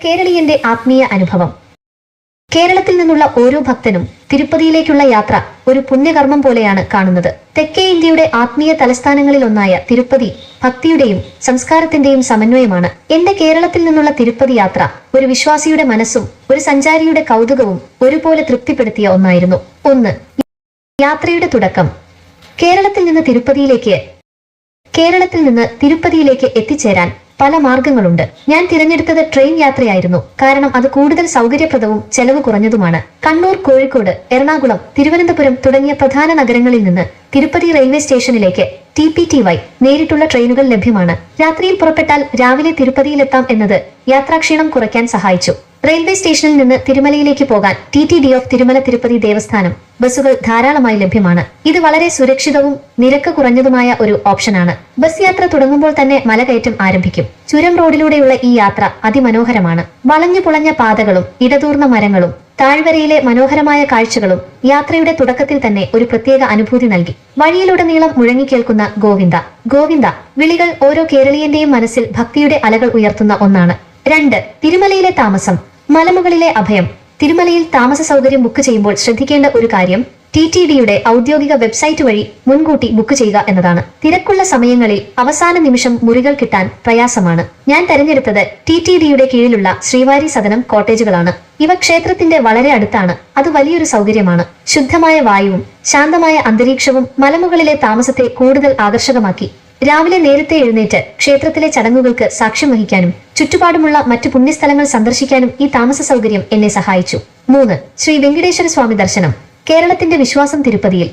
കേരളീയന്റെ ആത്മീയ അനുഭവം. കേരളത്തിൽ നിന്നുള്ള ഓരോ ഭക്തനും തിരുപ്പതിയിലേക്കുള്ള യാത്ര ഒരു പുണ്യകർമ്മം പോലെയാണ് കാണുന്നത്. തെക്കേ ഇന്ത്യയുടെ ആത്മീയ തലസ്ഥാനങ്ങളിൽ ഒന്നായ തിരുപ്പതി ഭക്തിയുടെയും സംസ്കാരത്തിന്റെയും സമന്വയമാണ്. എന്റെ കേരളത്തിൽ നിന്നുള്ള തിരുപ്പതി യാത്ര ഒരു വിശ്വാസിയുടെ മനസ്സും ഒരു സഞ്ചാരിയുടെ കൗതുകവും ഒരുപോലെ തൃപ്തിപ്പെടുത്തിയ ഒന്നായിരുന്നു. 1. യാത്രയുടെ തുടക്കം. കേരളത്തിൽ നിന്ന് തിരുപ്പതിയിലേക്ക് എത്തിച്ചേരാൻ പല മാർഗങ്ങളുണ്ട്. ഞാൻ തിരഞ്ഞെടുത്തത് ട്രെയിൻ യാത്രയായിരുന്നു. കാരണം അത് കൂടുതൽ സൗകര്യപ്രദവും ചെലവ് കുറഞ്ഞതുമാണ്. കണ്ണൂർ, കോഴിക്കോട്, എറണാകുളം, തിരുവനന്തപുരം തുടങ്ങിയ പ്രധാന നഗരങ്ങളിൽ നിന്ന് തിരുപ്പതി റെയിൽവേ സ്റ്റേഷനിലേക്ക് TPTY നേരിട്ടുള്ള ട്രെയിനുകൾ ലഭ്യമാണ്. രാത്രിയിൽ പുറപ്പെട്ടാൽ രാവിലെ തിരുപ്പതിയിലെത്താം എന്നത് യാത്രാക്ഷീണം കുറയ്ക്കാൻ സഹായിച്ചു. റെയിൽവേ സ്റ്റേഷനിൽ നിന്ന് തിരുമലയിലേക്ക് പോകാൻ TTD ഓഫ് തിരുമല തിരുപ്പതി ദേവസ്ഥാനം ബസ്സുകൾ ധാരാളമായി ലഭ്യമാണ്. ഇത് വളരെ സുരക്ഷിതവും നിരക്ക് കുറഞ്ഞതുമായ ഒരു ഓപ്ഷനാണ്. ബസ് യാത്ര തുടങ്ങുമ്പോൾ തന്നെ മലകയറ്റം ആരംഭിക്കും. ചുരം റോഡിലൂടെയുള്ള ഈ യാത്ര അതിമനോഹരമാണ്. വളഞ്ഞു പുളഞ്ഞ പാതകളും ഇടതൂർന്ന മരങ്ങളും താഴ്വരയിലെ മനോഹരമായ കാഴ്ചകളും യാത്രയുടെ തുടക്കത്തിൽ തന്നെ ഒരു പ്രത്യേക അനുഭൂതി നൽകി. വഴിയിലുടനീളം മുഴങ്ങിക്കേൾക്കുന്ന ഗോവിന്ദ ഗോവിന്ദ വിളികൾ ഓരോ കേരളീയന്റെയും മനസ്സിൽ ഭക്തിയുടെ അലകൾ ഉയർത്തുന്ന ഒന്നാണ്. 2. തിരുമലയിലെ താമസം. മലമുകളിലെ അഭയം. തിരുമലയിൽ താമസ സൗകര്യം ബുക്ക് ചെയ്യുമ്പോൾ ശ്രദ്ധിക്കേണ്ട ഒരു കാര്യം TTDയുടെ ഔദ്യോഗിക വെബ്സൈറ്റ് വഴി മുൻകൂട്ടി ബുക്ക് ചെയ്യുക എന്നതാണ്. തിരക്കുള്ള സമയങ്ങളിൽ അവസാന നിമിഷം മുറികൾ കിട്ടാൻ പ്രയാസമാണ്. ഞാൻ തെരഞ്ഞെടുത്തത് TTDയുടെ കീഴിലുള്ള ശ്രീവാരി സദനം കോട്ടേജുകളാണ്. ഇവ ക്ഷേത്രത്തിന്റെ വളരെ അടുത്താണ്. അത് വലിയൊരു സൗകര്യമാണ്. ശുദ്ധമായ വായുവും ശാന്തമായ അന്തരീക്ഷവും മലമുകളിലെ താമസത്തെ കൂടുതൽ ആകർഷകമാക്കി. രാവിലെ നേരത്തെ എഴുന്നേറ്റ് ക്ഷേത്രത്തിലെ ചടങ്ങുകൾക്ക് സാക്ഷ്യം വഹിക്കാനും ചുറ്റുപാടുമുള്ള മറ്റു പുണ്യസ്ഥലങ്ങൾ സന്ദർശിക്കാനും ഈ താമസ സൗകര്യം എന്നെ സഹായിച്ചു. 3. ശ്രീ വെങ്കിടേശ്വര സ്വാമി ദർശനം. കേരളത്തിന്റെ വിശ്വാസം തിരുപ്പതിയിൽ.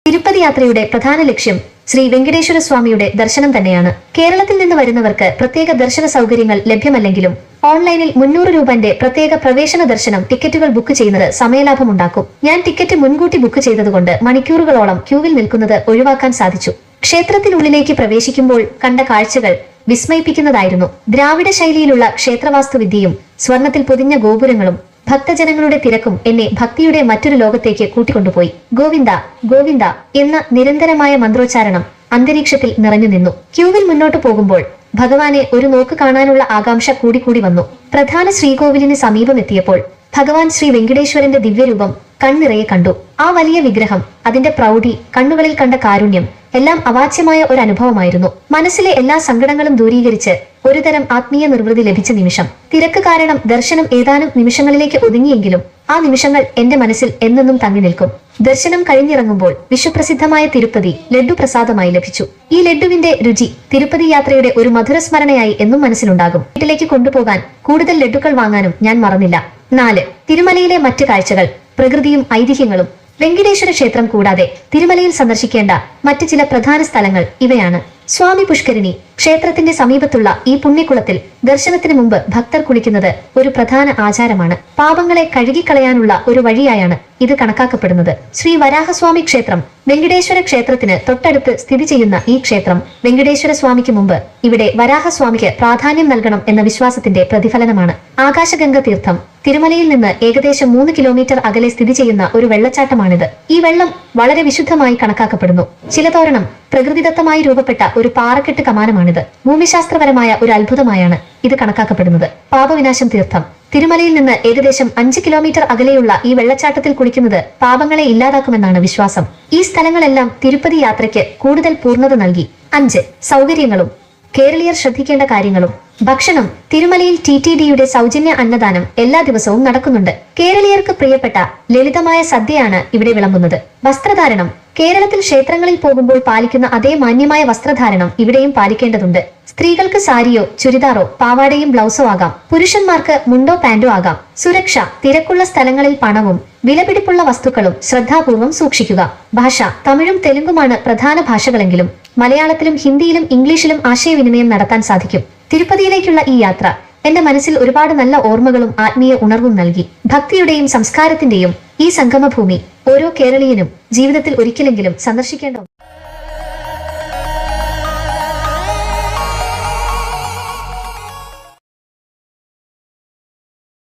തിരുപ്പതി യാത്രയുടെ പ്രധാന ലക്ഷ്യം ശ്രീ വെങ്കിടേശ്വര സ്വാമിയുടെ ദർശനം തന്നെയാണ്. കേരളത്തിൽ നിന്ന് വരുന്നവർക്ക് പ്രത്യേക ദർശന സൗകര്യങ്ങൾ ലഭ്യമല്ലെങ്കിലും ഓൺലൈനിൽ 300 രൂപന്റെ പ്രത്യേക പ്രവേശന ദർശനം ടിക്കറ്റുകൾ ബുക്ക് ചെയ്യുന്നത് സമയലാഭമുണ്ടാക്കും. ഞാൻ ടിക്കറ്റ് മുൻകൂട്ടി ബുക്ക് ചെയ്തതുകൊണ്ട് മണിക്കൂറുകളോളം ക്യൂവിൽ നിൽക്കുന്നത് ഒഴിവാക്കാൻ സാധിച്ചു. ക്ഷേത്രത്തിനുള്ളിലേക്ക് പ്രവേശിക്കുമ്പോൾ കണ്ട കാഴ്ചകൾ വിസ്മയിപ്പിക്കുന്നതായിരുന്നു. ദ്രാവിഡ ശൈലിയിലുള്ള ക്ഷേത്രവാസ്തുവിദ്യയും സ്വർണത്തിൽ പൊതിഞ്ഞ ഗോപുരങ്ങളും ഭക്തജനങ്ങളുടെ തിരക്കും എന്നെ ഭക്തിയുടെ മറ്റൊരു ലോകത്തേക്ക് കൂട്ടിക്കൊണ്ടുപോയി. ഗോവിന്ദ ഗോവിന്ദ എന്ന നിരന്തരമായ മന്ത്രോച്ചാരണം അന്തരീക്ഷത്തിൽ നിറഞ്ഞു നിന്നു. ക്യൂവിൽ മുന്നോട്ടു പോകുമ്പോൾ ഭഗവാനെ ഒരു നോക്ക് കാണാനുള്ള ആകാംക്ഷ കൂടിക്കൂടി വന്നു. പ്രധാന ശ്രീകോവിലിന് സമീപം എത്തിയപ്പോൾ ഭഗവാൻ ശ്രീ വെങ്കിടേശ്വരന്റെ ദിവ്യരൂപം കൺനിറയെ കണ്ടു. ആ വലിയ വിഗ്രഹം, അതിന്റെ പ്രൗഢി, കണ്ണുകളിൽ കണ്ട കാരുണ്യം എല്ലാം അവാച്യമായ ഒരു അനുഭവമായിരുന്നു. മനസ്സിലെ എല്ലാ സങ്കടങ്ങളും ദൂരീകരിച്ച് ഒരുതരം ആത്മീയ നിർവൃതി ലഭിച്ച നിമിഷം. തിരക്ക് കാരണം ദർശനം ഏതാനും നിമിഷങ്ങളിലേക്ക് ഒതുങ്ങിയെങ്കിലും ആ നിമിഷങ്ങൾ എന്റെ മനസ്സിൽ എന്നെന്നും തങ്ങി നിൽക്കും. ദർശനം കഴിഞ്ഞിറങ്ങുമ്പോൾ വിശ്വപ്രസിദ്ധമായ തിരുപ്പതി ലഡ്ഡു പ്രസാദമായി ലഭിച്ചു. ഈ ലഡ്ഡുവിന്റെ രുചി തിരുപ്പതി യാത്രയുടെ ഒരു മധുരസ്മരണയായി എന്നും മനസ്സിലുണ്ടാകും. വീട്ടിലേക്ക് കൊണ്ടുപോകാൻ കൂടുതൽ ലഡ്ഡുക്കൾ വാങ്ങാനും ഞാൻ മറന്നില്ല. 4. തിരുമലയിലെ മറ്റ് കാഴ്ചകൾ, പ്രകൃതിയും ഐതിഹ്യങ്ങളും. വെങ്കിടേശ്വര ക്ഷേത്രം കൂടാതെ തിരുമലയിൽ സന്ദർശിക്കേണ്ട മറ്റ് ചില പ്രധാന സ്ഥലങ്ങൾ ഇവയാണ്. സ്വാമി പുഷ്കരിണി. ക്ഷേത്രത്തിന്റെ സമീപത്തുള്ള ഈ പുണ്യകുളത്തിൽ ദർശനത്തിന് മുമ്പ് ഭക്തർ കുളിക്കുന്നത് ഒരു പ്രധാന ആചാരമാണ്. പാപങ്ങളെ കഴുകിക്കളയാനുള്ള ഒരു വഴിയായാണ് ഇത് കണക്കാക്കപ്പെടുന്നത്. ശ്രീ വരാഹസ്വാമി ക്ഷേത്രം. വെങ്കിടേശ്വര ക്ഷേത്രത്തിന് തൊട്ടടുത്ത് സ്ഥിതി ചെയ്യുന്ന ഈ ക്ഷേത്രം വെങ്കിടേശ്വര സ്വാമിക്ക് മുമ്പ് ഇവിടെ വരാഹസ്വാമിക്ക് പ്രാധാന്യം നൽകണം എന്ന വിശ്വാസത്തിന്റെ പ്രതിഫലനമാണ്. ആകാശഗംഗ തീർത്ഥം. തിരുമലയിൽ നിന്ന് ഏകദേശം 3 കിലോമീറ്റർ അകലെ സ്ഥിതി ചെയ്യുന്ന ഒരു വെള്ളച്ചാട്ടമാണിത്. ഈ വെള്ളം വളരെ വിശുദ്ധമായി കണക്കാക്കപ്പെടുന്നു. ചിലതോരണം പ്രകൃതിദത്തമായി രൂപപ്പെട്ട ഒരു പാറക്കെട്ട് കമാനമാണിത്. ഭൂമിശാസ്ത്രപരമായ ഒരു അത്ഭുതമായാണ് ഇത് കണക്കാക്കപ്പെടുന്നത്. പാപവിനാശം തീർത്ഥം. തിരുമലയിൽ നിന്ന് ഏകദേശം 5 കിലോമീറ്റർ അകലെയുള്ള ഈ വെള്ളച്ചാട്ടത്തിൽ കുളിക്കുന്നത് പാപങ്ങളെ ഇല്ലാതാക്കുമെന്നാണ് വിശ്വാസം. ഈ സ്ഥലങ്ങളെല്ലാം തിരുപ്പതി യാത്രയ്ക്ക് കൂടുതൽ പൂർണ്ണത നൽകി. 5. സൗകര്യങ്ങളും കേരളീയർ ശ്രദ്ധിക്കേണ്ട കാര്യങ്ങളും. ഭക്ഷണം. തിരുമലയിൽ TTDയുടെ സൗജന്യ അന്നദാനം എല്ലാ ദിവസവും നടക്കുന്നുണ്ട്. കേരളീയർക്ക് പ്രിയപ്പെട്ട ലളിതമായ സദ്യയാണ് ഇവിടെ വിളമ്പുന്നത്. വസ്ത്രധാരണം. കേരളത്തിൽ ക്ഷേത്രങ്ങളിൽ പോകുമ്പോൾ പാലിക്കുന്ന അതേ മാന്യമായ വസ്ത്രധാരണം ഇവിടെയും പാലിക്കേണ്ടതുണ്ട്. സ്ത്രീകൾക്ക് സാരിയോ ചുരിദാറോ പാവാടയും ബ്ലൗസോ ആകാം. പുരുഷന്മാർക്ക് മുണ്ടോ പാന്റോ ആകാം. സുരക്ഷ. തിരക്കുള്ള സ്ഥലങ്ങളിൽ പണവും വിലപിടിപ്പുള്ള വസ്തുക്കളും ശ്രദ്ധാപൂർവം സൂക്ഷിക്കുക. ഭാഷ. തമിഴും തെലുങ്കുമാണ് പ്രധാന ഭാഷകളെങ്കിലും മലയാളത്തിലും ഹിന്ദിയിലും ഇംഗ്ലീഷിലും ആശയവിനിമയം നടത്താൻ സാധിക്കും. തിരുപ്പതിയിലേക്കുള്ള ഈ യാത്ര എന്റെ മനസ്സിൽ ഒരുപാട് നല്ല ഓർമ്മകളും ആത്മീയ ഉണർവും നൽകി. ഭക്തിയുടെയും സംസ്കാരത്തിന്റെയും ഈ സംഗമഭൂമി ഓരോ കേരളീയനും ജീവിതത്തിൽ ഒരിക്കലെങ്കിലും സന്ദർശിക്കേണ്ട